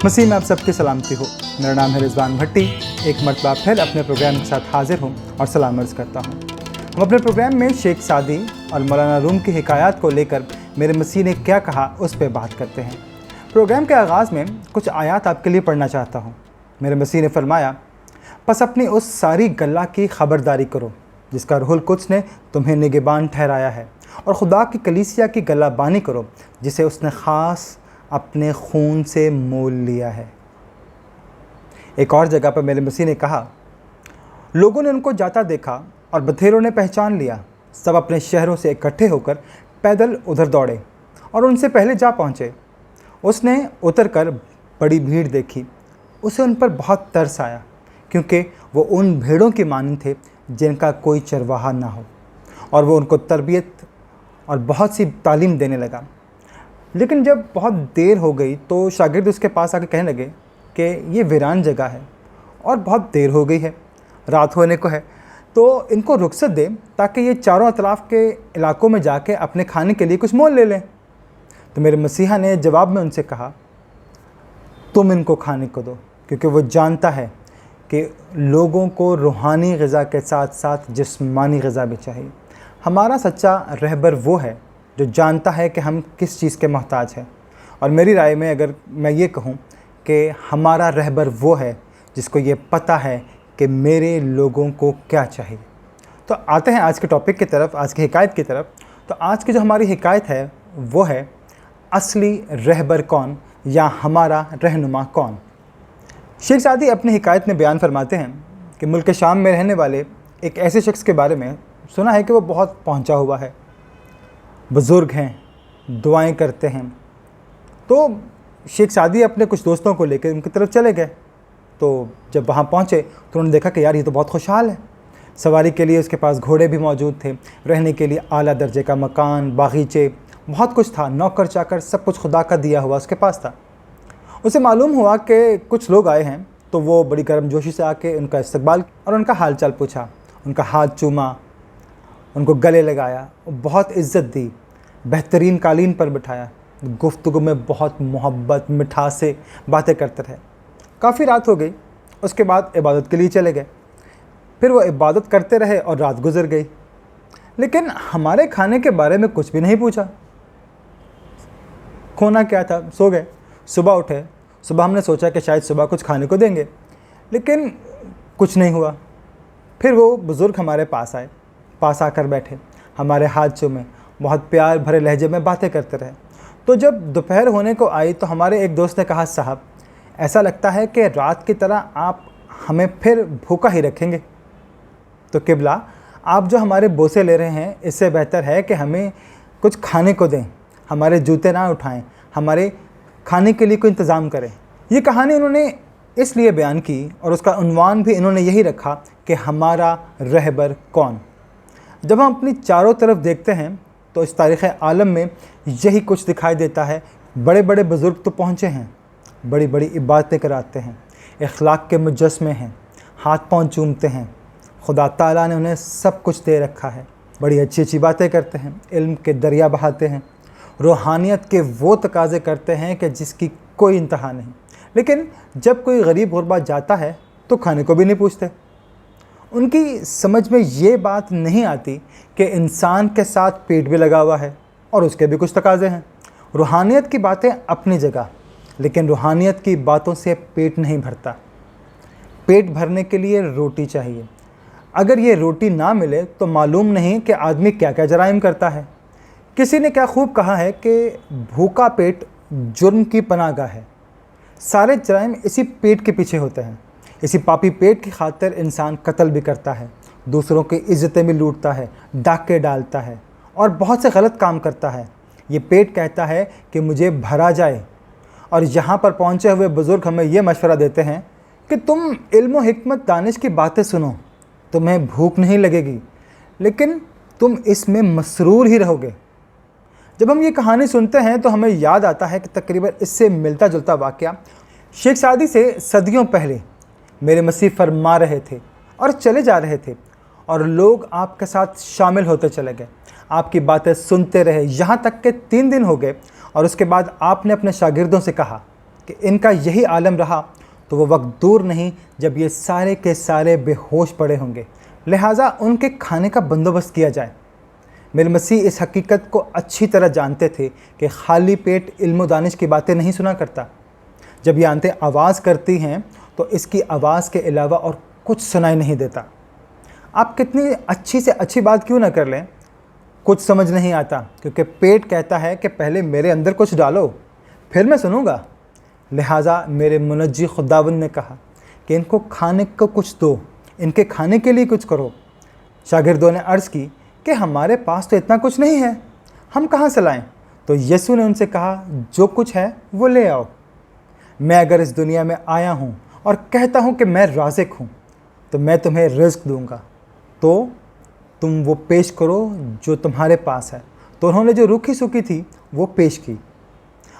मसीह में आप सबकी सलामती हो। मेरा नाम है रिजवान भट्टी। एक मरतबा फिर अपने प्रोग्राम के साथ हाजिर हूँ और सलाम अर्ज़ करता हूँ। हम अपने प्रोग्राम में शेख सादी और मौलाना रूम की हिकायत को लेकर मेरे मसीह ने क्या कहा उस पर बात करते हैं। प्रोग्राम के आगाज़ में कुछ आयात आपके लिए पढ़ना चाहता हूँ। मेरे मसीह ने फरमाया, बस अपनी उस सारी गल्ला की ख़बरदारी करो जिसका रूहुल कुद्स ने तुम्हें निगहबान ठहराया है, और खुदा की कलीसिया की गल्लाबानी करो जिसे उसने ख़ास अपने खून से मोल लिया है। एक और जगह पर मेरे मसीह ने कहा, लोगों ने उनको जाता देखा और बथेरों ने पहचान लिया। सब अपने शहरों से इकट्ठे होकर पैदल उधर दौड़े और उनसे पहले जा पहुँचे। उसने उतरकर बड़ी भीड़ देखी। उसे उन पर बहुत तरस आया, क्योंकि वो उन भेड़ों की मानद थे जिनका कोई चरवाहा ना हो, और वो उनको तरबियत और बहुत सी तालीम देने लगा। लेकिन जब बहुत देर हो गई तो शागिर्द उसके पास आके कहने लगे कि ये वीरान जगह है और बहुत देर हो गई है, रात होने को है, तो इनको रुखसत दे ताकि ये चारों अतराफ़ के इलाकों में जाके अपने खाने के लिए कुछ मोल ले लें। तो मेरे मसीहा ने जवाब में उनसे कहा, तुम इनको खाने को दो, क्योंकि वो जानता है कि लोगों को रूहानी ग़िज़ा के साथ साथ जिस्मानी ग़िज़ा भी चाहिए। हमारा सच्चा रहबर वो है जो जानता है कि हम किस चीज़ के मोहताज हैं। और मेरी राय में अगर मैं ये कहूँ कि हमारा रहबर वो है जिसको ये पता है कि मेरे लोगों को क्या चाहिए। तो आते हैं आज के टॉपिक की तरफ, आज की हिकायत की तरफ। तो आज की जो हमारी हिकायत है वो है असली रहबर कौन, या हमारा रहनुमा कौन। शेख सादी अपनी हिकायत में बयान फरमाते हैं कि मुल्क शाम में रहने वाले एक ऐसे शख्स के बारे में सुना है कि वो बहुत पहुंचा हुआ है, बुज़ुर्ग हैं, दुआएं करते हैं। तो शेख सादी अपने कुछ दोस्तों को लेकर उनकी तरफ चले गए। तो जब वहाँ पहुँचे तो उन्होंने देखा कि यार ये तो बहुत खुशहाल है। सवारी के लिए उसके पास घोड़े भी मौजूद थे, रहने के लिए आला दर्जे का मकान, बागीचे, बहुत कुछ था, नौकर चाकर, सब कुछ खुदा का दिया हुआ उसके पास था। उसे मालूम हुआ कि कुछ लोग आए हैं, तो वो बड़ी गर्मजोशी से आके उनका इस्तकबाल और उनका हाल चाल पूछा, उनका हाथ चूमा, उनको गले लगाया, बहुत इज़्ज़त दी, बेहतरीन कालीन पर बिठाया, गुफ्तगू में बहुत मोहब्बत मिठास से बातें करते रहे। काफ़ी रात हो गई। उसके बाद इबादत के लिए चले गए। फिर वो इबादत करते रहे और रात गुजर गई, लेकिन हमारे खाने के बारे में कुछ भी नहीं पूछा। खोना क्या था, सो गए। सुबह उठे, सुबह हमने सोचा कि शायद सुबह कुछ खाने को देंगे, लेकिन कुछ नहीं हुआ। फिर वो बुज़ुर्ग हमारे पास आकर बैठे, हमारे हाथ चूमे, बहुत प्यार भरे लहजे में बातें करते रहे। तो जब दोपहर होने को आई तो हमारे एक दोस्त ने कहा, साहब ऐसा लगता है कि रात की तरह आप हमें फिर भूखा ही रखेंगे। तो किबला, आप जो हमारे बोसे ले रहे हैं इससे बेहतर है कि हमें कुछ खाने को दें, हमारे जूते ना उठाएं, हमारे खाने के लिए कोई इंतज़ाम करें। ये कहानी उन्होंने इसलिए बयान की और उसका उन्वान भी इन्होंने यही रखा कि हमारा रहबर कौन। जब हम अपनी चारों तरफ देखते हैं तो इस तारीख़ आलम में यही कुछ दिखाई देता है। बड़े बड़े बुज़ुर्ग तो पहुँचे हैं, बड़ी बड़ी इबादतें कराते हैं, इखलाक के मुजस्मे हैं, हाथ पाँव चूमते हैं, खुदा ताला ने उन्हें सब कुछ दे रखा है, बड़ी अच्छी अच्छी बातें करते हैं, इल्म के दरिया बहाते हैं, रूहानियत के वो तकाज़े करते हैं कि जिसकी कोई इंतहा नहीं। लेकिन जब कोई गरीब गुरबा जाता है तो खाने को भी नहीं पूछते। उनकी समझ में ये बात नहीं आती कि इंसान के साथ पेट भी लगा हुआ है और उसके भी कुछ तकाज़े हैं। रूहानियत की बातें अपनी जगह, लेकिन रूहानियत की बातों से पेट नहीं भरता। पेट भरने के लिए रोटी चाहिए। अगर ये रोटी ना मिले तो मालूम नहीं कि आदमी क्या क्या जराइम करता है। किसी ने क्या खूब कहा है कि भूखा पेट जुर्म की पनाहगाह है। सारे जराइम इसी पेट के पीछे होते हैं। इसी पापी पेट की खातिर इंसान कत्ल भी करता है, दूसरों की इज़्ज़तें भी लूटता है, डाके डालता है और बहुत से गलत काम करता है। ये पेट कहता है कि मुझे भरा जाए। और यहाँ पर पहुँचे हुए बुज़ुर्ग हमें ये मशवरा देते हैं कि तुम इल्म व हिकमत दानिश की बातें सुनो, तुम्हें भूख नहीं लगेगी, लेकिन तुम इसमें मसरूर ही रहोगे। जब हम ये कहानी सुनते हैं तो हमें याद आता है कि तकरीबन इससे मिलता जुलता वाक़या शेख सादी से सदियों पहले मेरे मसीह फरमा रहे थे और चले जा रहे थे, और लोग आपके साथ शामिल होते चले गए, आपकी बातें सुनते रहे, यहाँ तक कि 3 दिन हो गए। और उसके बाद आपने अपने शागिर्दों से कहा कि इनका यही आलम रहा तो वो वक्त दूर नहीं जब ये सारे के सारे बेहोश पड़े होंगे, लिहाजा उनके खाने का बंदोबस्त किया जाए। मेरे मसीह इस हकीकत को अच्छी तरह जानते थे कि खाली पेट इल्म व दानिश की बातें नहीं सुना करता। जब ये आंतें आवाज़ करती हैं तो इसकी आवाज़ के अलावा और कुछ सुनाई नहीं देता। आप कितनी अच्छी से अच्छी बात क्यों ना कर लें, कुछ समझ नहीं आता, क्योंकि पेट कहता है कि पहले मेरे अंदर कुछ डालो फिर मैं सुनूंगा। लिहाजा मेरे मुनज्जी खुदावंद ने कहा कि इनको खाने को कुछ दो, इनके खाने के लिए कुछ करो। शागिर्दों ने अर्ज़ की कि हमारे पास तो इतना कुछ नहीं है, हम कहाँ से लाएं? तो यीशु ने उनसे कहा, जो कुछ है वो ले आओ। मैं अगर इस दुनिया में आया हूँ और कहता हूँ कि मैं राज़िक हूँ तो मैं तुम्हें रिज़्क दूँगा, तो तुम वो पेश करो जो तुम्हारे पास है। तो उन्होंने जो रूखी सूखी थी वो पेश की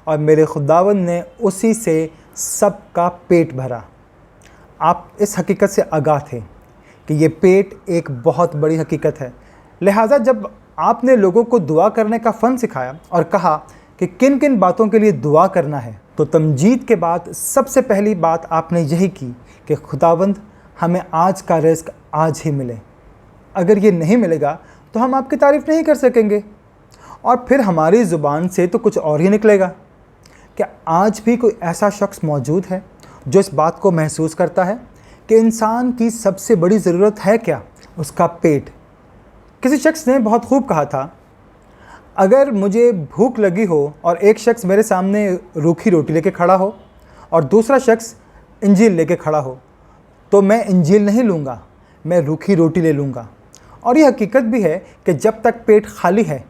और मेरे खुदावंद ने उसी से सबका पेट भरा। आप इस हकीकत से आगाह थे कि ये पेट एक बहुत बड़ी हकीकत है। लिहाजा जब आपने लोगों को दुआ करने का फ़न सिखाया और कहा कि किन किन बातों के लिए दुआ करना है, तो तमजीद के बाद सबसे पहली बात आपने यही की कि खुदावंद हमें आज का रिज़्क आज ही मिले। अगर ये नहीं मिलेगा तो हम आपकी तारीफ़ नहीं कर सकेंगे और फिर हमारी ज़ुबान से तो कुछ और ही निकलेगा। क्या आज भी कोई ऐसा शख्स मौजूद है जो इस बात को महसूस करता है कि इंसान की सबसे बड़ी ज़रूरत है क्या? उसका पेट। किसी शख्स ने बहुत खूब कहा था, अगर मुझे भूख लगी हो और एक शख्स मेरे सामने रूखी रोटी लेके खड़ा हो और दूसरा शख्स इंजील लेके खड़ा हो, तो मैं इंजील नहीं लूँगा, मैं रूखी रोटी ले लूँगा। और ये हकीकत भी है कि जब तक पेट खाली है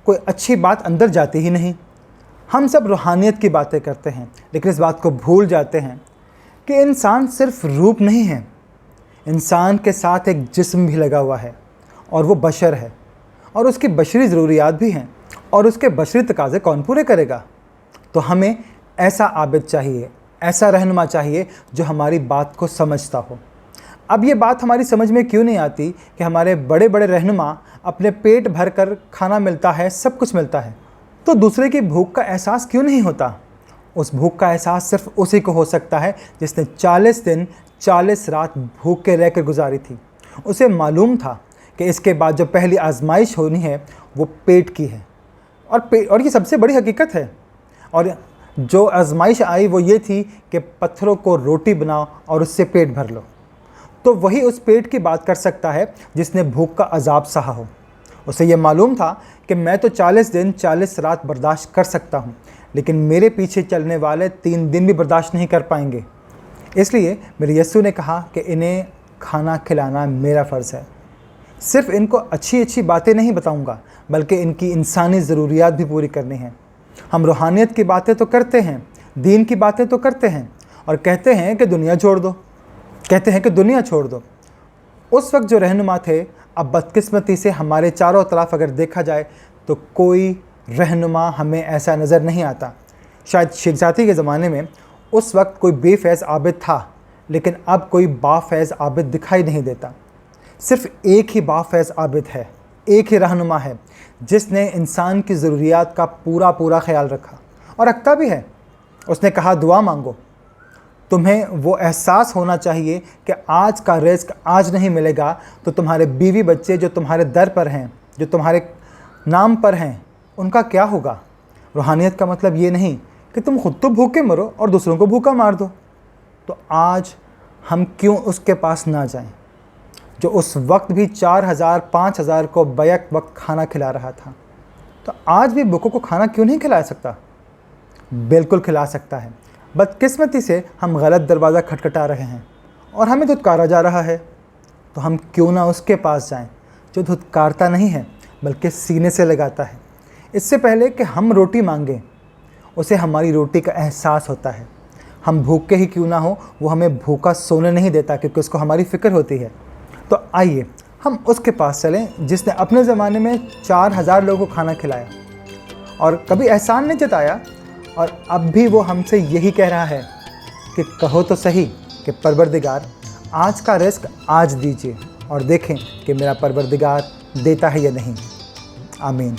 कोई अच्छी बात अंदर जाती ही नहीं। हम सब रूहानियत की बातें करते हैं, लेकिन इस बात को भूल जाते हैं कि इंसान सिर्फ रूप नहीं है, इंसान के साथ एक जिस्म भी लगा हुआ है और वो बशर है और उसकी बशरी ज़रूरियात भी हैं और उसके बशरी तकाज़े कौन पूरे करेगा? तो हमें ऐसा आबिद चाहिए, ऐसा रहनुमा चाहिए जो हमारी बात को समझता हो। अब ये बात हमारी समझ में क्यों नहीं आती कि हमारे बड़े बड़े रहनुमा अपने पेट भर कर खाना मिलता है, सब कुछ मिलता है, तो दूसरे की भूख का एहसास क्यों नहीं होता? उस भूख का एहसास सिर्फ उसी को हो सकता है जिसने 40 दिन 40 रात भूख के रहकर गुजारी थी। उसे मालूम था कि इसके बाद जो पहली आजमाइश होनी है वो पेट की है और ये सबसे बड़ी हकीकत है। और जो आजमाइश आई वो ये थी कि पत्थरों को रोटी बनाओ और उससे पेट भर लो। तो वही उस पेट की बात कर सकता है जिसने भूख का अजाब सहा हो। उसे ये मालूम था कि मैं तो 40 दिन 40 रात बर्दाश्त कर सकता हूँ, लेकिन मेरे पीछे चलने वाले 3 दिन भी बर्दाश्त नहीं कर पाएंगे। इसलिए मेरे यीशु ने कहा कि इन्हें खाना खिलाना मेरा फ़र्ज़ है। सिर्फ इनको अच्छी अच्छी बातें नहीं बताऊंगा, बल्कि इनकी इंसानी ज़रूरियात भी पूरी करनी है। हम रूहानियत की बातें तो करते हैं, दीन की बातें तो करते हैं और कहते हैं कि दुनिया छोड़ दो, कहते हैं कि दुनिया छोड़ दो। उस वक्त जो रहनुमा थे, अब बदकिस्मती से हमारे चारों तरफ अगर देखा जाए तो कोई रहनुमा हमें ऐसा नज़र नहीं आता। शायद शेख ज़ाती के ज़माने में उस वक्त कोई बेफैज़ आबिद था, लेकिन अब कोई बाफैज़ आबिद दिखाई नहीं देता। सिर्फ एक ही बाफैज़ आबिद है, एक ही रहनुमा है जिसने इंसान की ज़रूरियात का पूरा पूरा ख्याल रखा और रखता भी है। उसने कहा, दुआ मांगो। तुम्हें वो एहसास होना चाहिए कि आज का रिज़्क आज नहीं मिलेगा तो तुम्हारे बीवी बच्चे जो तुम्हारे दर पर हैं, जो तुम्हारे नाम पर हैं, उनका क्या होगा? रूहानियत का मतलब ये नहीं कि तुम खुद तो भूखे मरो और दूसरों को भूखा मार दो। तो आज हम क्यों उसके पास ना जाएं जो उस वक्त भी 4000 5000 को बैक वक्त खाना खिला रहा था? तो आज भी भूखों को खाना क्यों नहीं खिला सकता? बिल्कुल खिला सकता है। बदकिस्मती से हम गलत दरवाज़ा खटखटा रहे हैं और हमें धुतकारा जा रहा है। तो हम क्यों ना उसके पास जाएं जो धुतकारता नहीं है बल्कि सीने से लगाता है। इससे पहले कि हम रोटी मांगें, उसे हमारी रोटी का एहसास होता है। हम भूखे ही क्यों ना हो, वो हमें भूखा सोने नहीं देता क्योंकि उसको हमारी फ़िक्र होती है। तो आइए हम उसके पास चलें जिसने अपने ज़माने में 4000 लोगों को खाना खिलाया और कभी एहसान नहीं जताया, और अब भी वो हमसे यही कह रहा है कि कहो तो सही कि परवरदिगार आज का रिज़्क आज दीजिए और देखें कि मेरा परवरदिगार देता है या नहीं। आमीन।